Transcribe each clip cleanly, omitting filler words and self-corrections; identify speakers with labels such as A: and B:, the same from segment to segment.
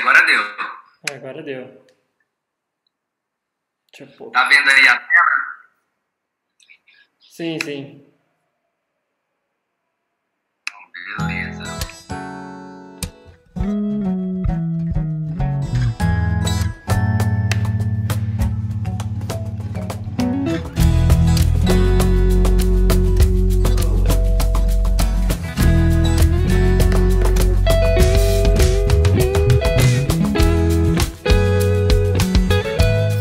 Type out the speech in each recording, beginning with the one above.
A: agora deu.
B: Agora deu. Deixa eu pôr.
A: Tá vendo aí a tela?
B: Sim, sim.
A: Beleza.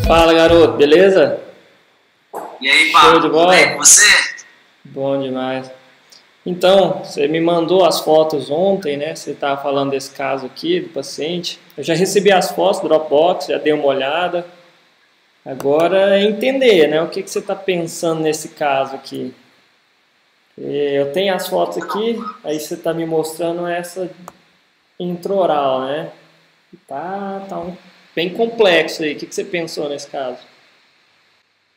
B: Fala, garoto, beleza?
A: E aí,
B: Show
A: Pablo,
B: de
A: tudo
B: bola?
A: bem com você?
B: Bom demais. Então, você me mandou as fotos ontem, né? Você estava falando desse caso aqui, do paciente. Eu já recebi as fotos do Dropbox, já dei uma olhada. Agora é entender, né? O que você está pensando nesse caso aqui. Eu tenho as fotos aqui, aí você está me mostrando essa intraoral, né? Bem complexo aí. O que você pensou nesse caso?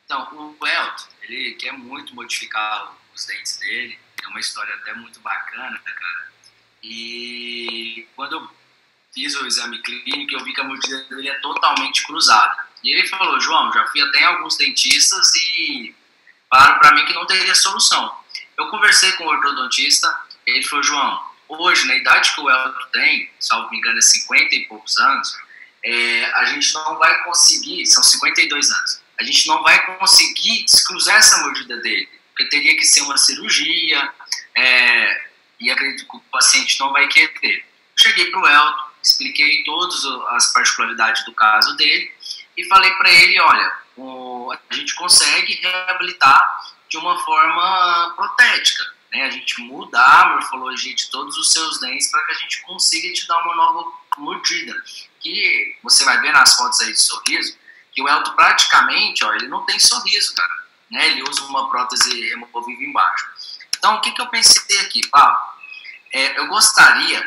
A: Então, o Elton, ele quer muito modificar os dentes dele. É uma história até muito bacana, cara. E quando eu fiz o exame clínico, eu vi que a mordida dele é totalmente cruzada. E ele falou, João, já fui até em alguns dentistas e falaram pra mim que não teria solução. Eu conversei com o ortodontista, ele falou, João, hoje, na idade que o Elton tem, salvo me engano, é 50 e poucos anos, a gente não vai conseguir, são 52 anos, a gente não vai conseguir descruzar essa mordida dele, porque teria que ser uma cirurgia, e acredito que o paciente não vai querer. Cheguei para o Elton, expliquei todas as particularidades do caso dele e falei para ele, olha, a gente consegue reabilitar de uma forma protética, né? A gente muda a morfologia de todos os seus dentes para que a gente consiga te dar uma nova mordida. Que você vai ver nas fotos aí de sorriso, que o Elton praticamente, ó, ele não tem sorriso, cara, né? Ele usa uma prótese removível embaixo. Então, o que eu pensei aqui, Pablo? Eu gostaria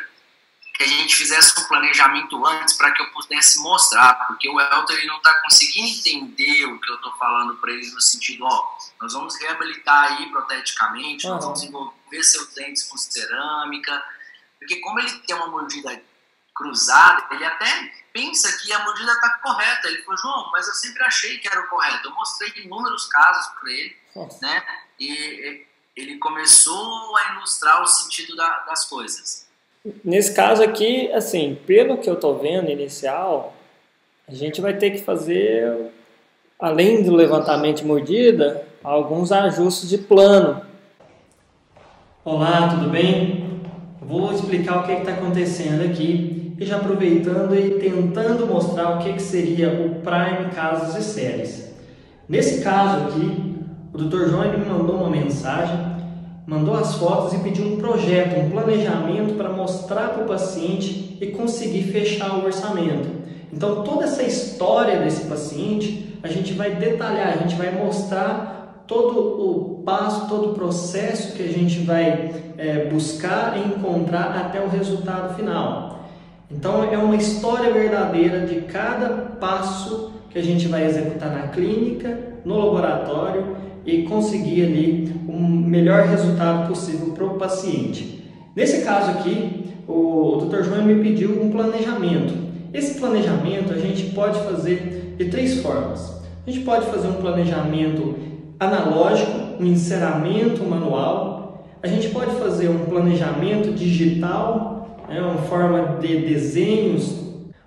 A: que a gente fizesse um planejamento antes para que eu pudesse mostrar, porque o Elton ele não está conseguindo entender o que eu estou falando para ele no sentido, ó, nós vamos reabilitar aí proteticamente, nós vamos envolver seus dentes com cerâmica, porque como ele tem uma mordida cruzada, ele até pensa que a mordida está correta. Ele falou, João, mas eu sempre achei que era o correto. Eu mostrei inúmeros casos para ele, né? E ele começou a ilustrar o sentido das coisas.
B: Nesse caso aqui, assim, pelo que eu estou vendo inicial, a gente vai ter que fazer, além do levantamento de mordida, alguns ajustes de plano. Olá, tudo bem? Vou explicar o que está acontecendo aqui e já aproveitando e tentando mostrar o que seria o Prime Casos e Séries. Nesse caso aqui, o Dr. João me mandou uma mensagem, mandou as fotos e pediu um projeto, um planejamento para mostrar para o paciente e conseguir fechar o orçamento. Então, toda essa história desse paciente, a gente vai detalhar, a gente vai mostrar todo o passo, todo o processo que a gente vai buscar e encontrar até o resultado final. Então, é uma história verdadeira de cada passo que a gente vai executar na clínica, no laboratório e conseguir ali o melhor resultado possível para o paciente. Nesse caso aqui, o Dr. João me pediu um planejamento. Esse planejamento a gente pode fazer de três formas. A gente pode fazer um planejamento analógico, um enceramento manual. A gente pode fazer um planejamento digital, uma forma de desenhos,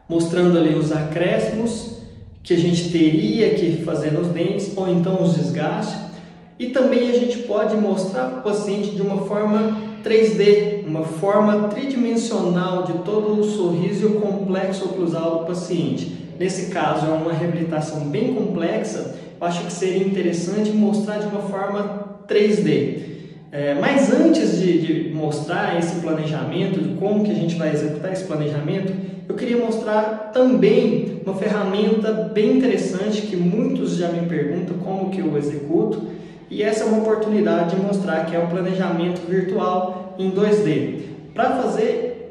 B: mostrando ali os acréscimos que a gente teria que fazer nos dentes, ou então os desgastes. E também a gente pode mostrar para o paciente de uma forma 3D, uma forma tridimensional de todo o sorriso e o complexo oclusal do paciente. Nesse caso é uma reabilitação bem complexa, eu acho que seria interessante mostrar de uma forma 3D. Mas antes de mostrar esse planejamento, de como que a gente vai executar esse planejamento, eu queria mostrar também uma ferramenta bem interessante que muitos já me perguntam como que eu executo, e essa é uma oportunidade de mostrar que é o planejamento virtual em 2D.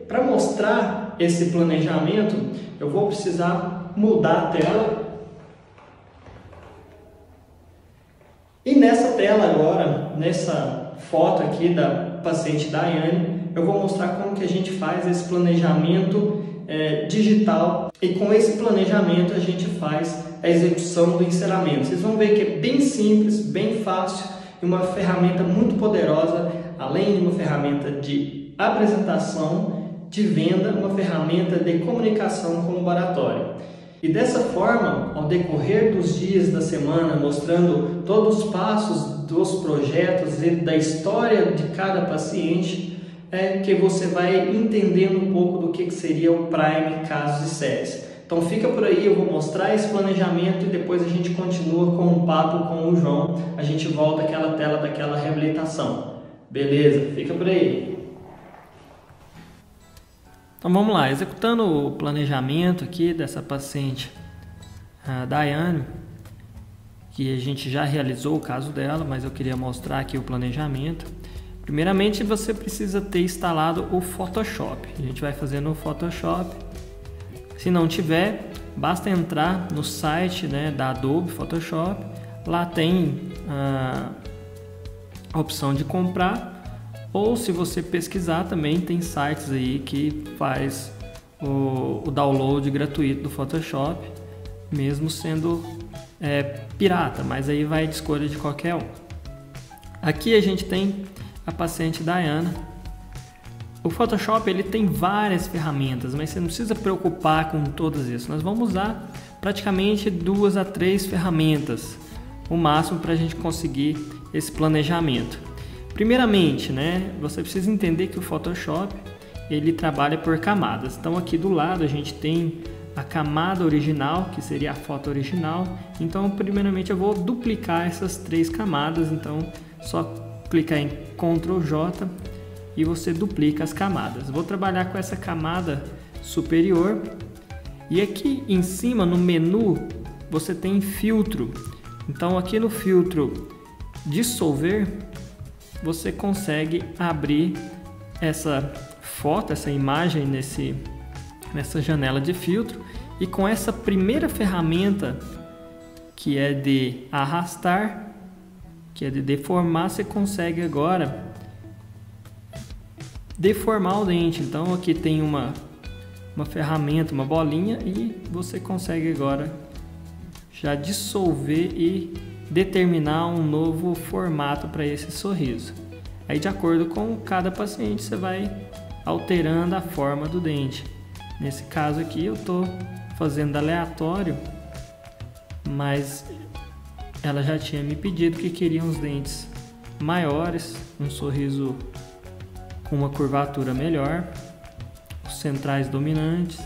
B: Para mostrar esse planejamento, eu vou precisar mudar a tela. E nessa tela agora, nessa foto aqui da paciente Daiane, eu vou mostrar como que a gente faz esse planejamento digital, e com esse planejamento a gente faz a execução do enceramento. Vocês vão ver que é bem simples, bem fácil e uma ferramenta muito poderosa, além de uma ferramenta de apresentação, de venda, uma ferramenta de comunicação com o laboratório. E dessa forma, ao decorrer dos dias da semana, mostrando todos os passos dos projetos e da história de cada paciente, que você vai entendendo um pouco do que seria o Prime Casos e Séries. Então fica por aí, eu vou mostrar esse planejamento e depois a gente continua com um papo com o João. A gente volta àquela tela daquela reabilitação. Beleza? Fica por aí. Então vamos lá, executando o planejamento aqui dessa paciente, a Daiane, que a gente já realizou o caso dela, mas eu queria mostrar aqui o planejamento. Primeiramente, você precisa ter instalado o Photoshop. A gente vai fazer no Photoshop. Se não tiver, basta entrar no site, da Adobe Photoshop. Lá tem a opção de comprar. Ou se você pesquisar, também tem sites aí que faz o download gratuito do Photoshop, mesmo sendo pirata, mas aí vai de escolha de qualquer um. Aqui a gente tem a paciente Diana. O Photoshop ele tem várias ferramentas, mas você não precisa preocupar com todas isso. Nós vamos usar praticamente 2 a 3 ferramentas, o máximo, para a gente conseguir esse planejamento. Primeiramente, você precisa entender que o Photoshop ele trabalha por camadas. Então aqui do lado a gente tem a camada original, que seria a foto original. Então primeiramente eu vou duplicar essas 3 camadas. Então só clicar em Ctrl J e você duplica as camadas. Vou trabalhar com essa camada superior e aqui em cima no menu você tem filtro. Então aqui no filtro dissolver você consegue abrir essa foto, essa imagem nessa janela de filtro, e com essa primeira ferramenta que é de arrastar, que é de deformar, você consegue agora deformar o dente. Então aqui tem uma ferramenta, uma bolinha, e você consegue agora já dissolver e determinar um novo formato para esse sorriso. Aí de acordo com cada paciente você vai alterando a forma do dente. Nesse caso aqui eu estou fazendo aleatório, mas ela já tinha me pedido que queria uns dentes maiores, um sorriso com uma curvatura melhor, os centrais dominantes.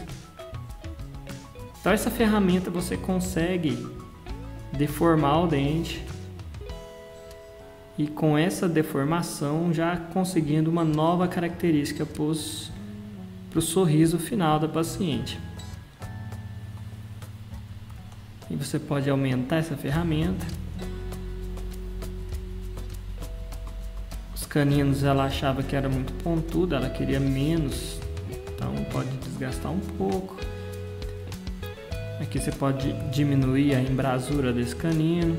B: Então essa ferramenta você consegue deformar o dente e com essa deformação já conseguindo uma nova característica para o sorriso final da paciente. E você pode aumentar essa ferramenta. Os caninos ela achava que era muito pontudo, ela queria menos, então pode desgastar um pouco. Aqui você pode diminuir a embrasura desse canino.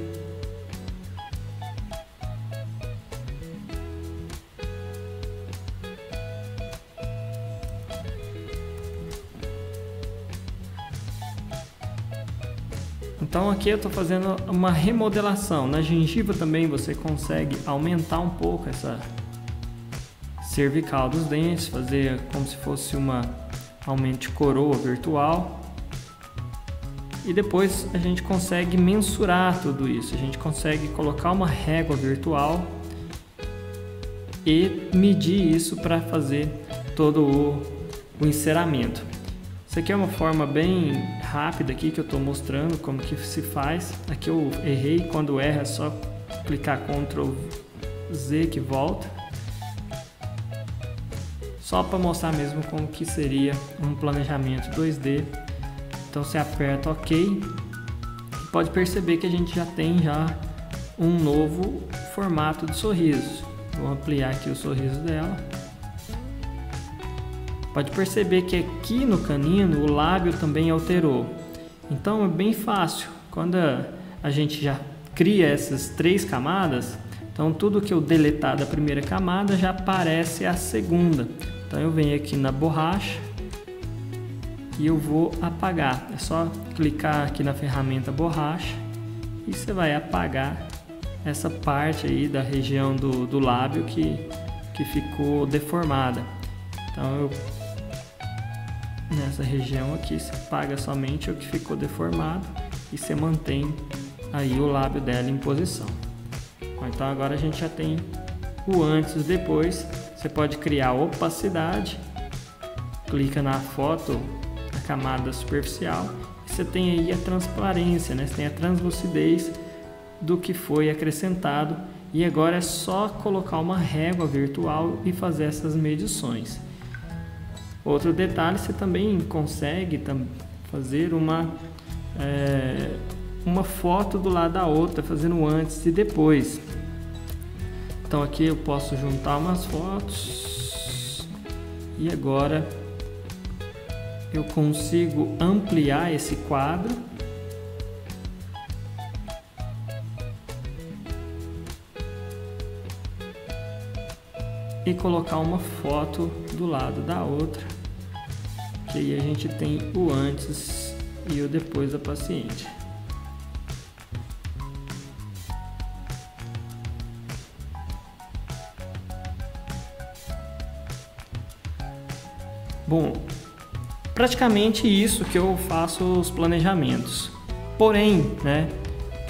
B: Então aqui eu estou fazendo uma remodelação. Na gengiva também você consegue aumentar um pouco essa cervical dos dentes, fazer como se fosse uma aumento de coroa virtual. E depois a gente consegue mensurar tudo isso. A gente consegue colocar uma régua virtual e medir isso para fazer todo o enceramento. Isso aqui é uma forma bem rápida aqui que eu estou mostrando como que se faz. Aqui eu errei, quando erra é só clicar Ctrl Z que volta. Só para mostrar mesmo como que seria um planejamento 2D. Então você aperta OK. Pode perceber que a gente já tem um novo formato de sorriso. Vou ampliar aqui o sorriso dela. Pode perceber que aqui no canino o lábio também alterou. Então é bem fácil. Quando a gente já cria essas 3 camadas, então tudo que eu deletar da primeira camada já aparece a segunda. Então eu venho aqui na borracha e eu vou apagar. É só clicar aqui na ferramenta borracha e você vai apagar essa parte aí da região do lábio que ficou deformada. Então nessa região aqui você apaga somente o que ficou deformado e você mantém aí o lábio dela em posição. Então agora a gente já tem o antes e depois. Você pode criar opacidade, clica na foto, na camada superficial, e você tem aí a transparência, né? Você tem a translucidez do que foi acrescentado, e agora é só colocar uma régua virtual e fazer essas medições. Outro detalhe, você também consegue fazer uma foto do lado da outra, fazendo antes e depois. Então aqui eu posso juntar umas fotos e agora eu consigo ampliar esse quadro e colocar uma foto do lado da outra, que aí a gente tem o antes e o depois da paciente. Bom, praticamente isso que eu faço os planejamentos. Porém, né,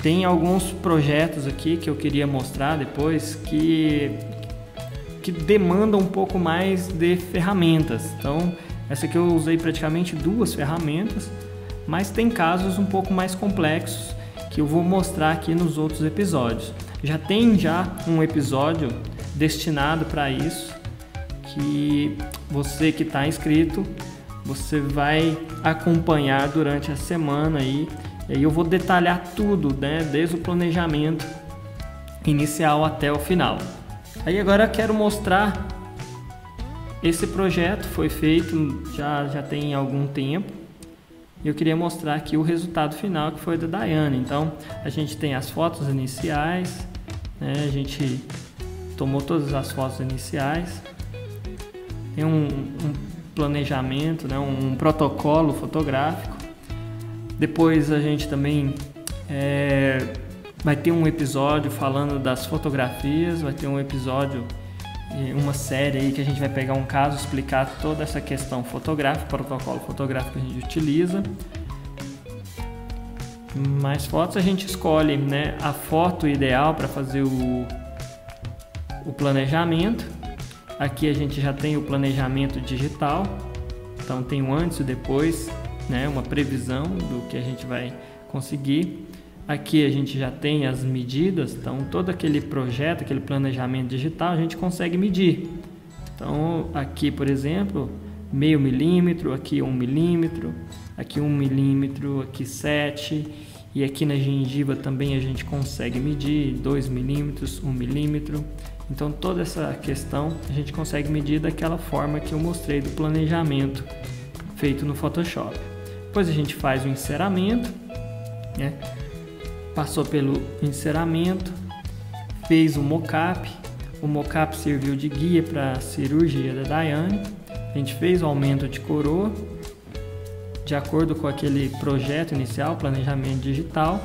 B: tem alguns projetos aqui que eu queria mostrar depois que demandam um pouco mais de ferramentas. Então, essa aqui eu usei praticamente 2 ferramentas, mas tem casos um pouco mais complexos que eu vou mostrar aqui nos outros episódios. Já tem um episódio destinado para isso, que você que está inscrito, você vai acompanhar durante a semana aí, e aí eu vou detalhar tudo, né, desde o planejamento inicial até o final. Aí agora eu quero mostrar esse projeto, foi feito já tem algum tempo, e eu queria mostrar aqui o resultado final, que foi da Daiane. Então a gente tem as fotos iniciais, né, a gente tomou todas as fotos iniciais, tem um planejamento, né, um protocolo fotográfico. Depois a gente também vai ter um episódio falando das fotografias, vai ter um episódio, uma série aí que a gente vai pegar um caso, explicar toda essa questão fotográfica, protocolo fotográfico que a gente utiliza. Mais fotos, a gente escolhe, né, a foto ideal para fazer o planejamento. Aqui a gente já tem o planejamento digital, então tem o antes e depois, né, uma previsão do que a gente vai conseguir. Aqui a gente já tem as medidas, então todo aquele projeto, aquele planejamento digital a gente consegue medir. Então aqui, por exemplo, meio milímetro, aqui 1 milímetro, aqui 1 milímetro, aqui 7, e aqui na gengiva também a gente consegue medir 2 milímetros, 1 milímetro. Então toda essa questão a gente consegue medir daquela forma que eu mostrei do planejamento feito no Photoshop. Depois a gente faz o enceramento, né? Passou pelo enceramento, fez o mockup. O mockup serviu de guia para a cirurgia da Daiane. A gente fez o aumento de coroa de acordo com aquele projeto inicial, planejamento digital.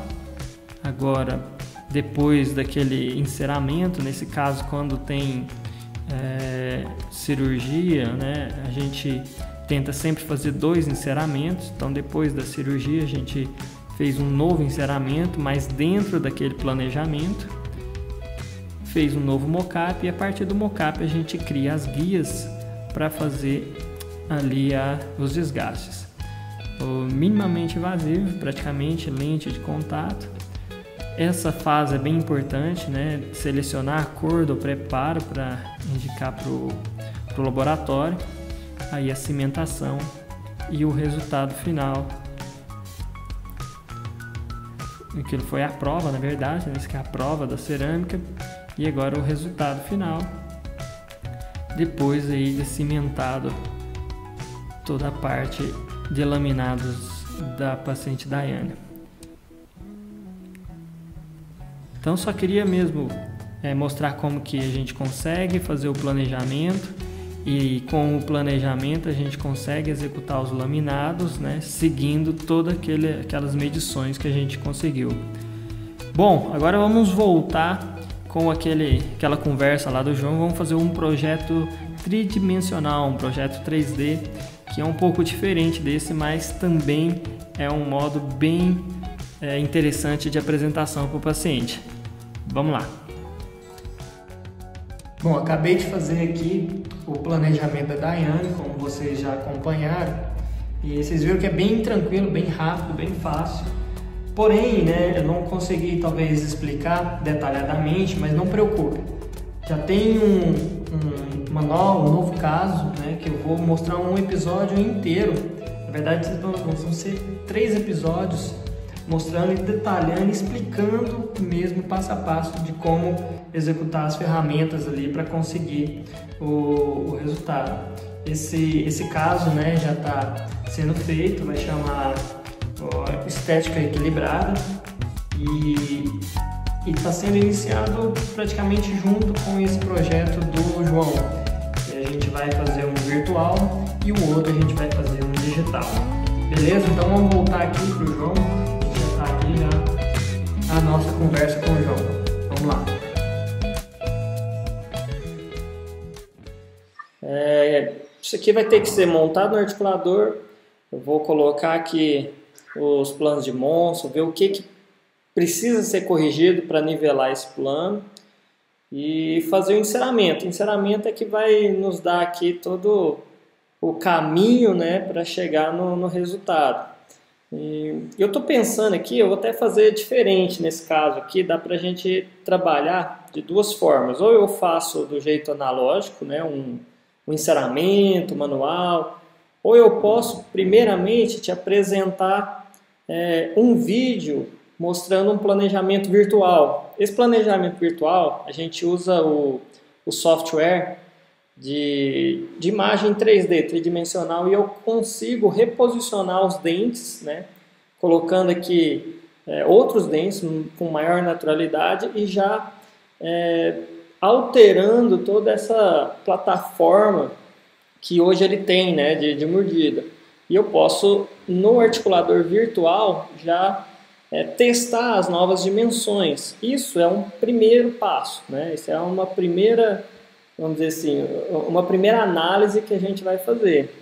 B: Agora, depois daquele enceramento, nesse caso quando tem cirurgia, né, a gente tenta sempre fazer 2 enceramentos. Então depois da cirurgia a gente fez um novo enceramento, mas dentro daquele planejamento, fez um novo mockup, e a partir do mockup a gente cria as guias para fazer ali os desgastes. O minimamente invasivo, praticamente lente de contato. Essa fase é bem importante, né? Selecionar a cor do preparo para indicar para o laboratório, aí a cimentação e o resultado final. Aquilo foi a prova, na verdade, né? Essa que é a prova da cerâmica, e agora o resultado final, depois aí de cimentado toda a parte de laminados da paciente Daiane. Então só queria mesmo mostrar como que a gente consegue fazer o planejamento e com o planejamento a gente consegue executar os laminados, né, seguindo todas aquelas medições que a gente conseguiu. Bom, agora vamos voltar com aquela conversa lá do João. Vamos fazer um projeto tridimensional, um projeto 3D, que é um pouco diferente desse, mas também é um modo bem interessante de apresentação para o paciente. Vamos lá. Bom, acabei de fazer aqui o planejamento da Daiane, como vocês já acompanharam, e vocês viram que é bem tranquilo, bem rápido, bem fácil. Porém, né, eu não consegui talvez explicar detalhadamente, mas não preocupe. Já tem um novo caso, né, que eu vou mostrar um episódio inteiro. Na verdade, vão ser 3 episódios mostrando e detalhando, explicando mesmo passo a passo de como executar as ferramentas ali para conseguir o resultado. Esse caso, né, já está sendo feito, vai chamar estética equilibrada e está sendo iniciado praticamente junto com esse projeto do João. A gente vai fazer um virtual e o outro a gente vai fazer um digital. Beleza? Então vamos voltar aqui para o João. Aqui já a nossa conversa com o João. Vamos lá. Isso aqui vai ter que ser montado no articulador. Eu vou colocar aqui os planos de Monson, ver o que precisa ser corrigido para nivelar esse plano e fazer o enceramento. O enceramento é que vai nos dar aqui todo o caminho, né, para chegar no resultado. E eu estou pensando aqui, eu vou até fazer diferente nesse caso aqui, dá para a gente trabalhar de 2 formas. Ou eu faço do jeito analógico, né, um enceramento manual, ou eu posso primeiramente te apresentar um vídeo mostrando um planejamento virtual. Esse planejamento virtual, a gente usa o software de imagem 3D, tridimensional, e eu consigo reposicionar os dentes, né, colocando aqui outros dentes com maior naturalidade e já alterando toda essa plataforma que hoje ele tem, né, de mordida. E eu posso, no articulador virtual, já testar as novas dimensões. Isso é um primeiro passo, né? Isso é uma primeira, vamos dizer assim, uma primeira análise que a gente vai fazer.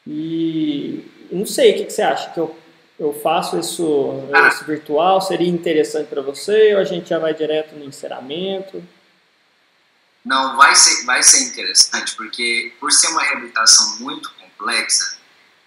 B: E não sei, o que você acha? Que eu faço isso virtual? Seria interessante para você? Ou a gente já vai direto no enceramento?
A: Não, vai ser interessante, porque por ser uma reabilitação muito complexa,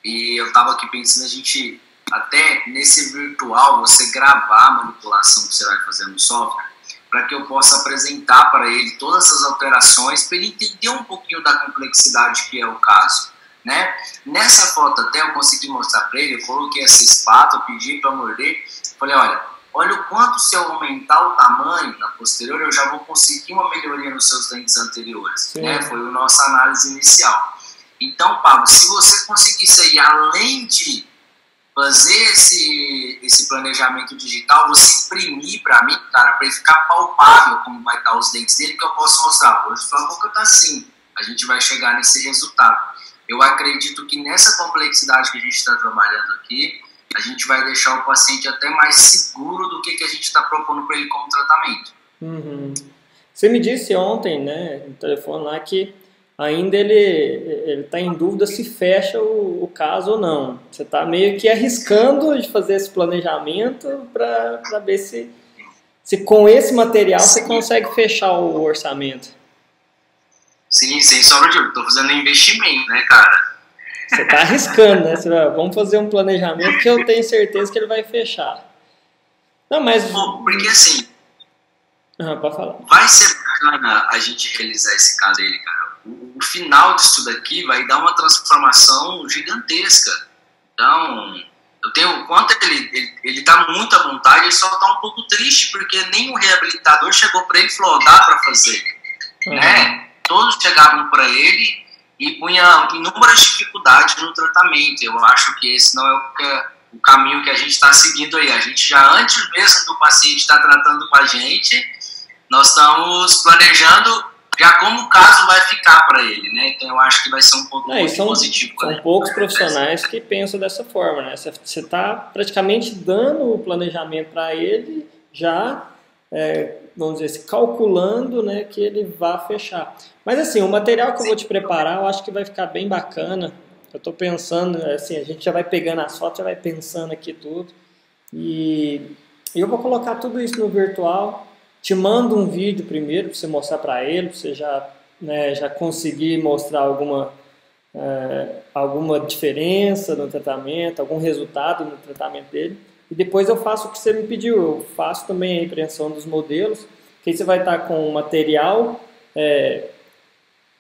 A: e eu estava aqui pensando, a gente, até nesse virtual, você gravar a manipulação que você vai fazer no software, para que eu possa apresentar para ele todas essas alterações, para ele entender um pouquinho da complexidade que é o caso, né? Nessa foto até eu consegui mostrar para ele, eu coloquei essa espátula, pedi para morder, falei, olha o quanto se eu aumentar o tamanho na posterior, eu já vou conseguir uma melhoria nos seus dentes anteriores, né? Foi a nossa análise inicial. Então, Pablo, se você conseguisse aí, além de fazer esse planejamento digital, você imprimir para mim, cara, para ele ficar palpável como vai estar os dentes dele, que eu posso mostrar. Hoje sua boca está assim, a gente vai chegar nesse resultado. Eu acredito que nessa complexidade que a gente está trabalhando aqui, a gente vai deixar o paciente até mais seguro do que a gente está propondo para ele como tratamento.
B: Uhum. Você me disse ontem, né, no telefone lá, que ainda ele está em dúvida se fecha o caso ou não. Você está meio que arriscando de fazer esse planejamento para ver se com esse material você consegue fechar o orçamento.
A: Sim, sem sombra de dúvida. Estou fazendo investimento, né, cara?
B: Você está arriscando, né? Você vai, vamos fazer um planejamento que eu tenho certeza que ele vai fechar. Não, mas...
A: Porque assim...
B: pode falar.
A: Vai ser bacana a gente realizar esse caso dele, cara. O final disso daqui vai dar uma transformação gigantesca. Então, eu tenho quanto ele tá muito à vontade, ele só tá um pouco triste, porque nenhum reabilitador chegou para ele e falou, dá para fazer. Né? Todos chegavam para ele e punham inúmeras dificuldades no tratamento. Eu acho que esse não é o caminho que a gente está seguindo aí. A gente já, antes mesmo do paciente estar tratando com a gente, nós estamos planejando já como o caso vai ficar para ele, né? Então eu acho que vai ser um ponto muito positivo.
B: São poucos profissionais que pensam dessa forma, né? Você está praticamente dando o planejamento para ele, já, vamos dizer assim, calculando, né, que ele vá fechar. Mas assim, o material que eu vou te preparar, eu acho que vai ficar bem bacana. Eu estou pensando, assim, a gente já vai pegando as fotos, já vai pensando aqui tudo. E eu vou colocar tudo isso no virtual. Te mando um vídeo primeiro para você mostrar para ele, para você já, né, já conseguir mostrar alguma diferença no tratamento, algum resultado no tratamento dele. E depois eu faço o que você me pediu, eu faço também a impressão dos modelos, que aí você vai estar com um material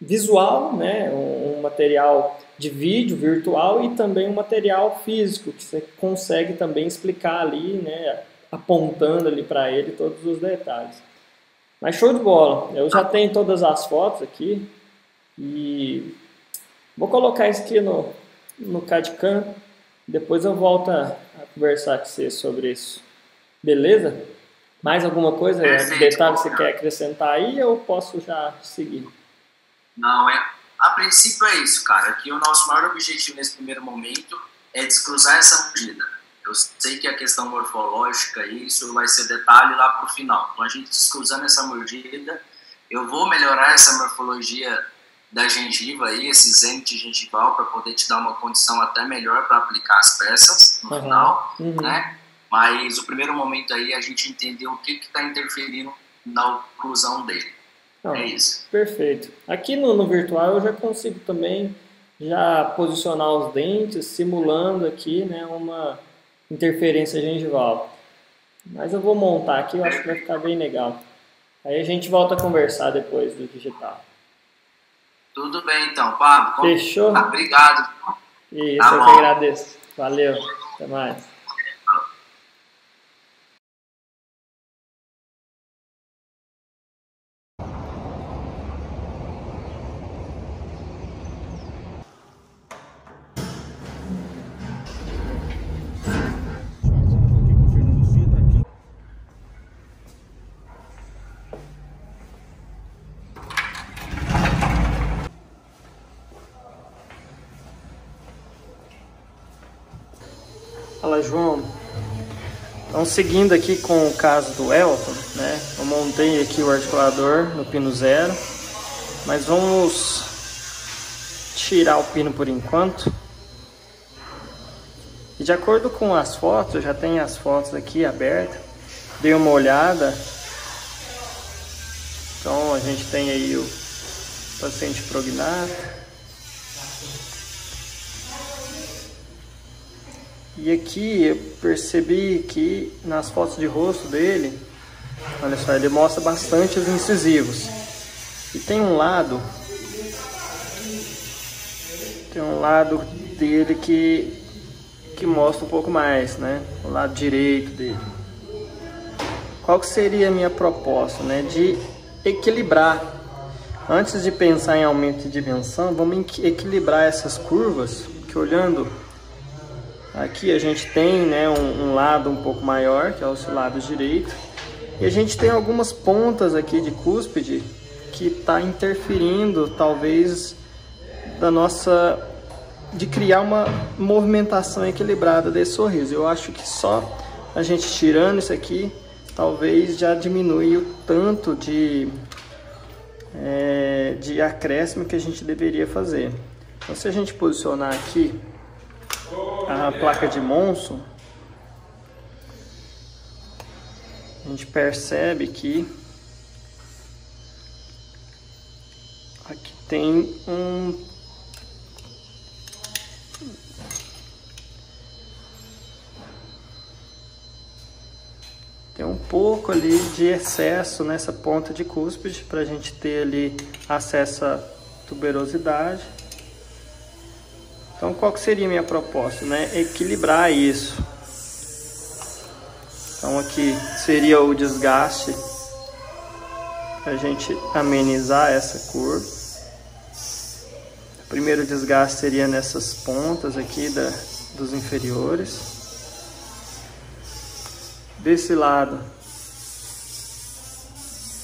B: visual, né, um material de vídeo virtual e também um material físico, que você consegue também explicar ali, né, apontando ali para ele todos os detalhes. Mas show de bola, eu já tenho todas as fotos aqui e vou colocar isso aqui no CAD-CAM, depois eu volto a conversar com você sobre isso. Beleza? Mais alguma coisa, detalhe que você quer acrescentar aí ou posso já seguir?
A: Não, a princípio é isso, cara, que o nosso maior objetivo nesse primeiro momento é descruzar essa mordida. Eu sei que a questão morfológica, isso vai ser detalhe lá pro final. Então a gente descruzando essa mordida, eu vou melhorar essa morfologia da gengiva aí, esse zênite gengival, para poder te dar uma condição até melhor para aplicar as peças no final, né? Mas o primeiro momento aí é a gente entender o que está interferindo na oclusão dele. É isso.
B: Perfeito. Aqui no virtual eu já consigo também já posicionar os dentes, simulando aqui, né, uma interferência gengival. Mas eu vou montar aqui, eu acho que vai ficar bem legal. Aí a gente volta a conversar depois do digital.
A: Tudo bem então, Pablo.
B: Fechou?
A: Obrigado.
B: Isso, tá, eu que agradeço. Valeu. Até mais. Fala, João. Então, seguindo aqui com o caso do Elton, né? Eu montei aqui o articulador no pino 0, mas vamos tirar o pino por enquanto. E de acordo com as fotos, eu já tenho as fotos aqui abertas, dei uma olhada. Então, a gente tem aí o paciente prognato. E aqui eu percebi que nas fotos de rosto dele, olha só, ele mostra bastante os incisivos. E tem um lado dele que mostra um pouco mais, né? O lado direito dele. Qual que seria a minha proposta, né? De equilibrar. Antes de pensar em aumento de dimensão, vamos equilibrar essas curvas, que olhando aqui a gente tem, né, um lado um pouco maior, que é o lado direito, e a gente tem algumas pontas aqui de cúspide que está interferindo, talvez, de criar uma movimentação equilibrada desse sorriso. Eu acho que só a gente tirando isso aqui, talvez já diminui o tanto de acréscimo que a gente deveria fazer. Então, se a gente posicionar aqui a placa de Monson, a gente percebe que aqui tem um pouco ali de excesso nessa ponta de cúspide, para a gente ter ali acesso à tuberosidade. Então, qual que seria a minha proposta, né? Equilibrar isso. Então, aqui seria o desgaste, para a gente amenizar essa curva. O primeiro desgaste seria nessas pontas aqui dos inferiores. Desse lado,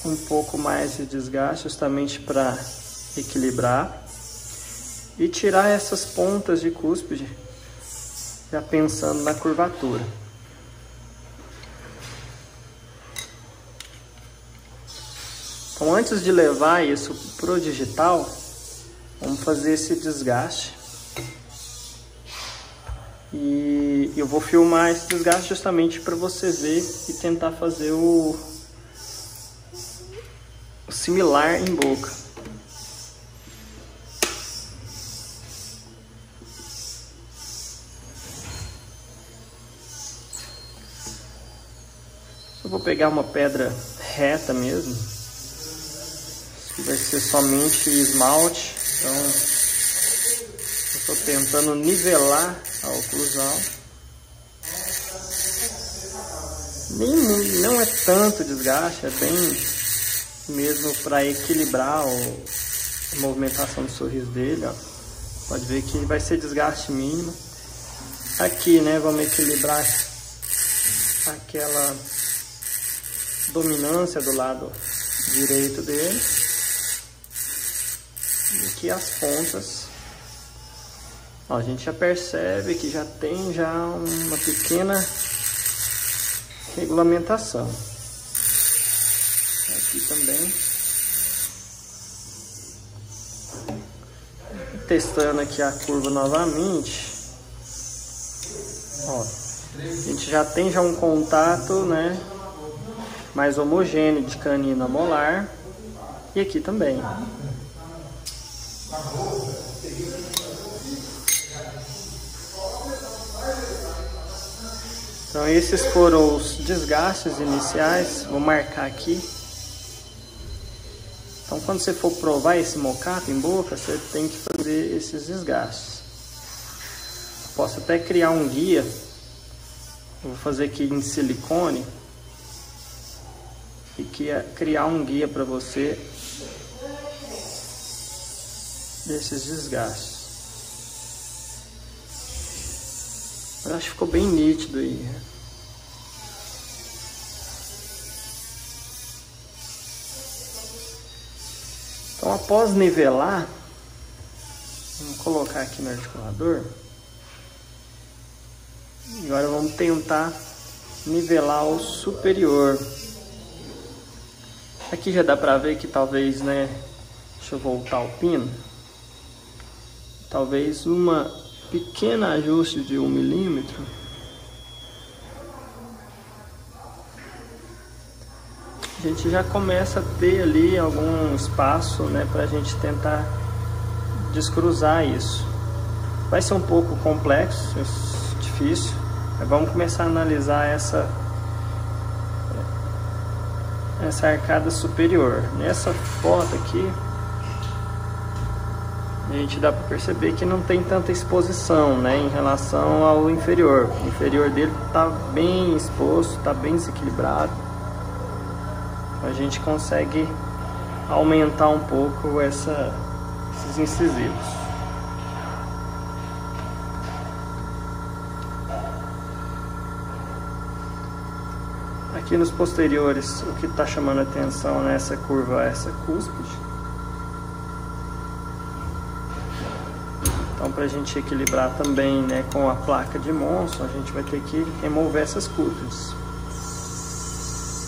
B: um pouco mais de desgaste justamente para equilibrar e tirar essas pontas de cúspide, já pensando na curvatura. Então, antes de levar isso para o digital, vamos fazer esse desgaste. E eu vou filmar esse desgaste justamente para você ver e tentar fazer o similar em boca. Eu vou pegar uma pedra reta mesmo. Isso vai ser somente esmalte, então eu estou tentando nivelar a oclusal. Não é tanto desgaste, é bem mesmo para equilibrar a movimentação do sorriso dele, ó. Pode ver que vai ser desgaste mínimo. Aqui, né, vamos equilibrar aquela dominância do lado direito dele. E aqui as pontas. Ó, a gente já percebe que já tem uma pequena regulamentação. Aqui também. Testando aqui a curva novamente. Ó, a gente já tem um contato, né, mais homogêneo de canino a molar. E aqui também. Então esses foram os desgastes iniciais, vou marcar aqui. Então quando você for provar esse mocap em boca, você tem que fazer esses desgastes. Posso até criar um guia, vou fazer aqui em silicone, e criar um guia para você desses desgastes. Eu acho que ficou bem nítido aí, né? Então, após nivelar, vamos colocar aqui no articulador. E agora vamos tentar nivelar o superior. Aqui já dá pra ver que talvez, né? Deixa eu voltar o pino. Talvez uma pequena ajuste de 1 milímetro. A gente já começa a ter ali algum espaço, né, para a gente tentar descruzar isso. Vai ser um pouco complexo, difícil, mas vamos começar a analisar essa arcada superior. Nessa foto aqui, a gente dá para perceber que não tem tanta exposição, né, em relação ao inferior. O inferior dele está bem exposto, está bem desequilibrado. A gente consegue aumentar um pouco esses incisivos. Aqui nos posteriores, o que está chamando a atenção nessa curva é essa cúspide. Então, para a gente equilibrar também, né, com a placa de Monson, a gente vai ter que remover essas cúspides.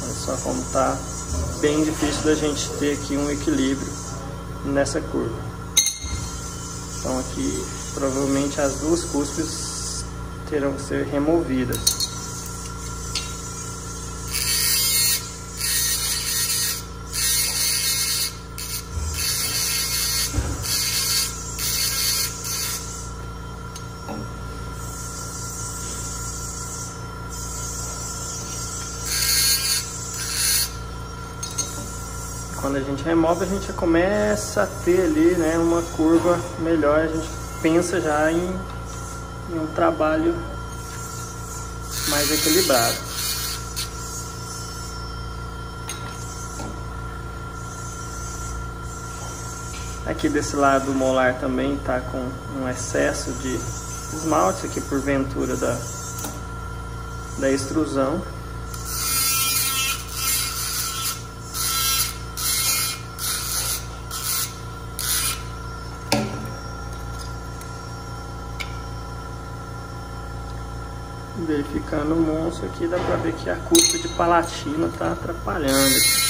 B: Olha só como está bem difícil da gente ter aqui um equilíbrio nessa curva. Então aqui provavelmente as duas cúspides terão que ser removidas. Quando a gente remove, a gente já começa a ter ali, né, uma curva melhor. A gente pensa já em um trabalho mais equilibrado. Aqui desse lado o molar também está com um excesso de esmalte, aqui por ventura da extrusão. verificando o monstro aqui, dá pra ver que a cuspa de palatina tá atrapalhando.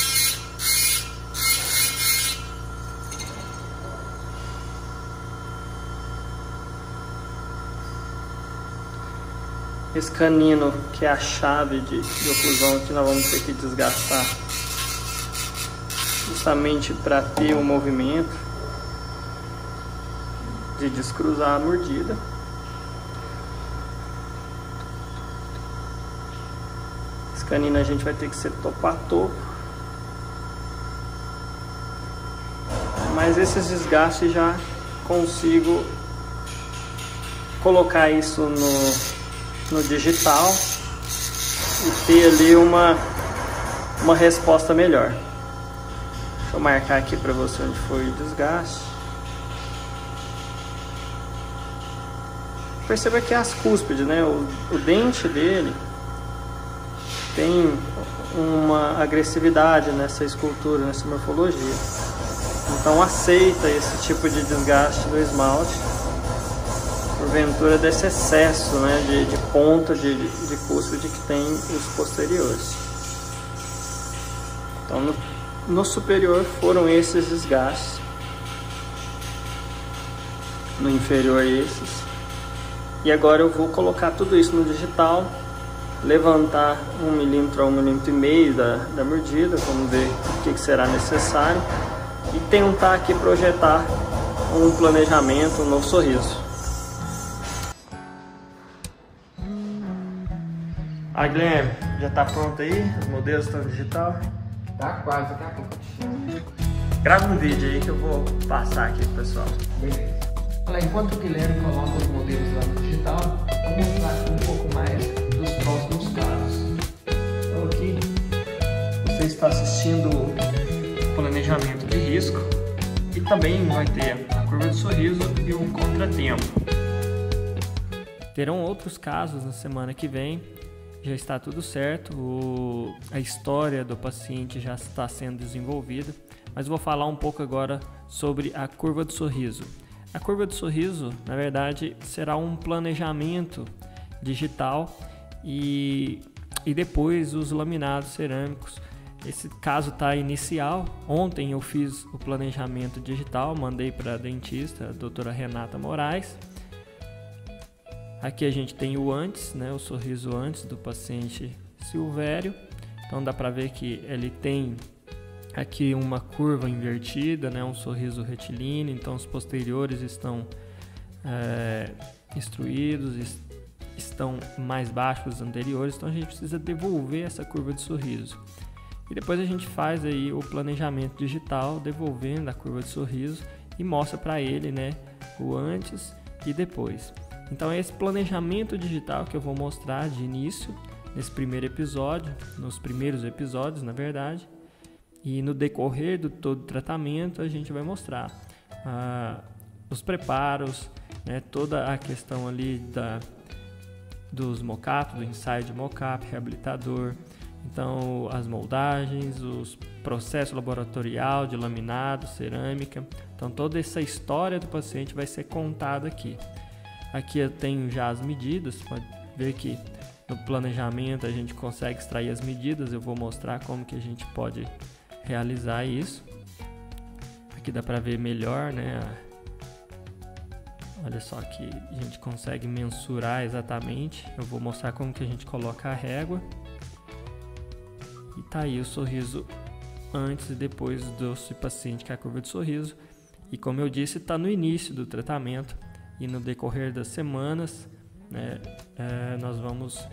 B: Esse canino, que é a chave de oclusão, aqui nós vamos ter que desgastar justamente para ter um movimento de descruzar a mordida. Esse canino a gente vai ter que ser topo a topo, mas esses desgastes já consigo colocar isso no digital e ter ali uma resposta melhor. Deixa eu marcar aqui para você onde foi o desgaste. Perceba que as cúspides, né? O dente dele tem uma agressividade nessa escultura, nessa morfologia. Então aceita esse tipo de desgaste do esmalte, porventura desse excesso, né, de ponta de cúspide que tem os posteriores. Então no superior foram esses desgastes, no inferior esses. E agora eu vou colocar tudo isso no digital, levantar 1 milímetro a 1,5 mm da mordida, vamos ver o que será necessário, e tentar aqui projetar um planejamento, um novo sorriso. Ah, Guilherme, já está pronto aí? Os modelos estão digital?
C: Tá quase, daqui a pouco.
B: Grava um vídeo aí que eu vou passar aqui pro pessoal.
C: Beleza. Olha, enquanto o Guilherme coloca os modelos lá no digital, vou mostrar aqui um pouco mais dos próximos casos.
B: Então aqui você está assistindo o planejamento de risco e também vai ter a curva de sorriso e o contratempo. Terão outros casos na semana que vem. Já está tudo certo, a história do paciente já está sendo desenvolvida, mas vou falar um pouco agora sobre a curva do sorriso. A curva do sorriso, na verdade, será um planejamento digital e depois os laminados cerâmicos. Esse caso está inicial. Ontem eu fiz o planejamento digital, mandei para a dentista, a doutora Renata Moraes. Aqui a gente tem o antes, né, o sorriso antes do paciente Silvério. Então dá para ver que ele tem aqui uma curva invertida, né, um sorriso retilíneo. Então os posteriores estão instruídos, estão mais baixos que os anteriores. Então a gente precisa devolver essa curva de sorriso. E depois a gente faz aí o planejamento digital, devolvendo a curva de sorriso e mostra para ele, né, o antes e depois. Então é esse planejamento digital que eu vou mostrar de início, nesse primeiro episódio, nos primeiros episódios, na verdade. E no decorrer do todo o tratamento a gente vai mostrar os preparos, né, toda a questão ali dos mock-up, do ensaio de mock-up, reabilitador. Então as moldagens, os processos laboratorial de laminado, cerâmica. Então toda essa história do paciente vai ser contada aqui. Aqui eu tenho já as medidas, pode ver que no planejamento a gente consegue extrair as medidas. Eu vou mostrar como que a gente pode realizar isso. Aqui dá para ver melhor, né? Olha só que a gente consegue mensurar exatamente. Eu vou mostrar como que a gente coloca a régua. E tá aí o sorriso antes e depois do paciente, que é a curva de sorriso. E como eu disse, está no início do tratamento. E no decorrer das semanas, né, nós vamos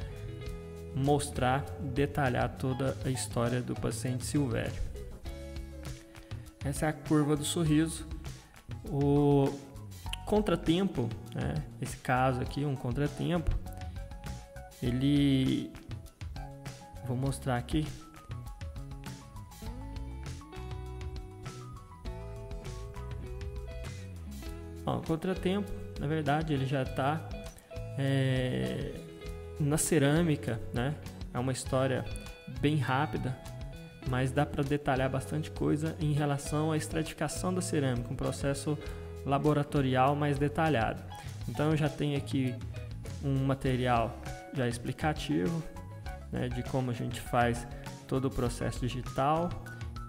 B: mostrar, detalhar toda a história do paciente Silvério. Essa é a curva do sorriso. O contratempo, né, esse caso aqui, um contratempo, ele... Vou mostrar aqui. Ó, o contratempo, na verdade, ele já está na cerâmica, né? É uma história bem rápida, mas dá para detalhar bastante coisa em relação à estratificação da cerâmica, um processo laboratorial mais detalhado. Então eu já tenho aqui um material já explicativo, né, de como a gente faz todo o processo digital,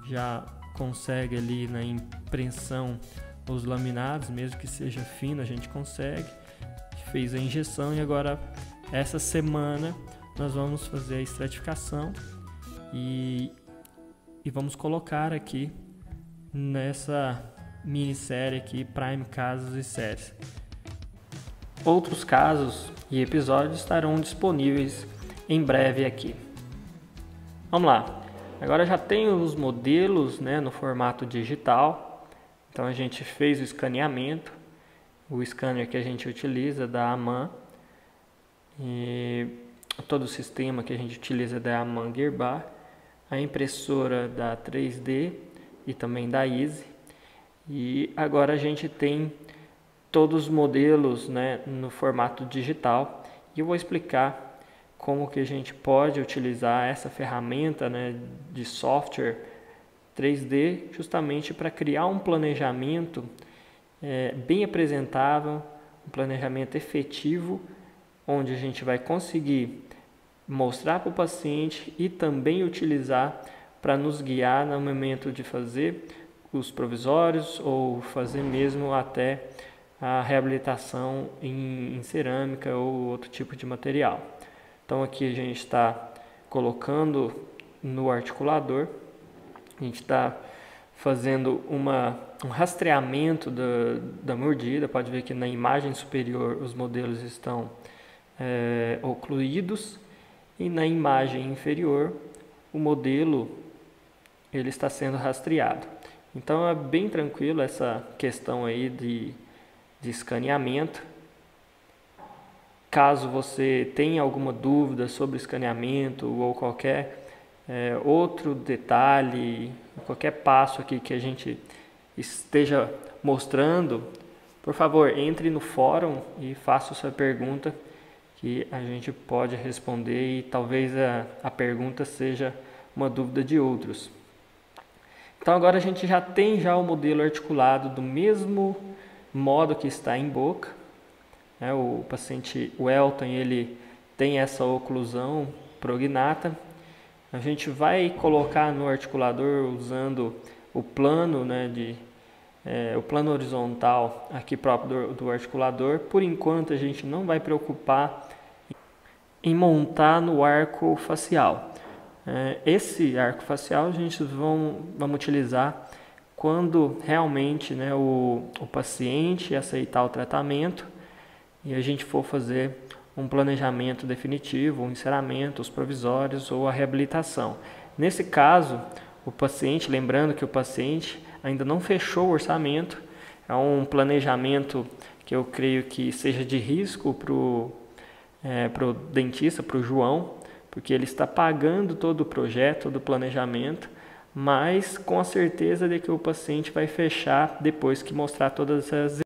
B: já consegue ali na impressão os laminados, mesmo que seja fino, a gente consegue. Fez a injeção e agora essa semana nós vamos fazer a estratificação e vamos colocar aqui nessa minissérie aqui Prime Casos e Séries. Outros casos e episódios estarão disponíveis em breve aqui. Vamos lá. Agora já tenho os modelos, né, no formato digital. Então a gente fez o escaneamento. O scanner que a gente utiliza da AMAN. E todo o sistema que a gente utiliza é da AMAN Gearbar. A impressora da 3D e também da Easy. E agora a gente tem todos os modelos, né, no formato digital. E eu vou explicar como que a gente pode utilizar essa ferramenta, né, de software 3D justamente para criar um planejamento bem apresentável, um planejamento efetivo, onde a gente vai conseguir mostrar para o paciente e também utilizar para nos guiar no momento de fazer os provisórios ou fazer mesmo até a reabilitação em cerâmica ou outro tipo de material. Então aqui a gente está colocando no articulador, a gente está fazendo um rastreamento da mordida. Pode ver que na imagem superior os modelos estão ocluídos e na imagem inferior o modelo ele está sendo rastreado. Então é bem tranquilo essa questão aí de escaneamento. Caso você tenha alguma dúvida sobre escaneamento ou qualquer outro detalhe, qualquer passo aqui que a gente esteja mostrando, por favor, entre no fórum e faça sua pergunta que a gente pode responder e talvez a pergunta seja uma dúvida de outros. Então agora a gente já tem o modelo articulado do mesmo modo que está em boca. O paciente, o Elton, ele tem essa oclusão prognata. A gente vai colocar no articulador usando o plano, né, o plano horizontal aqui próprio do articulador. Por enquanto a gente não vai preocupar em montar no arco facial. Esse arco facial a gente vamos utilizar quando realmente, né, o paciente aceitar o tratamento e a gente for fazer um planejamento definitivo, um encerramento, os provisórios ou a reabilitação. Nesse caso, o paciente, lembrando que o paciente ainda não fechou o orçamento, é um planejamento que eu creio que seja de risco para o dentista, para o João, porque ele está pagando todo o projeto, todo o planejamento, mas com a certeza de que o paciente vai fechar depois que mostrar todas as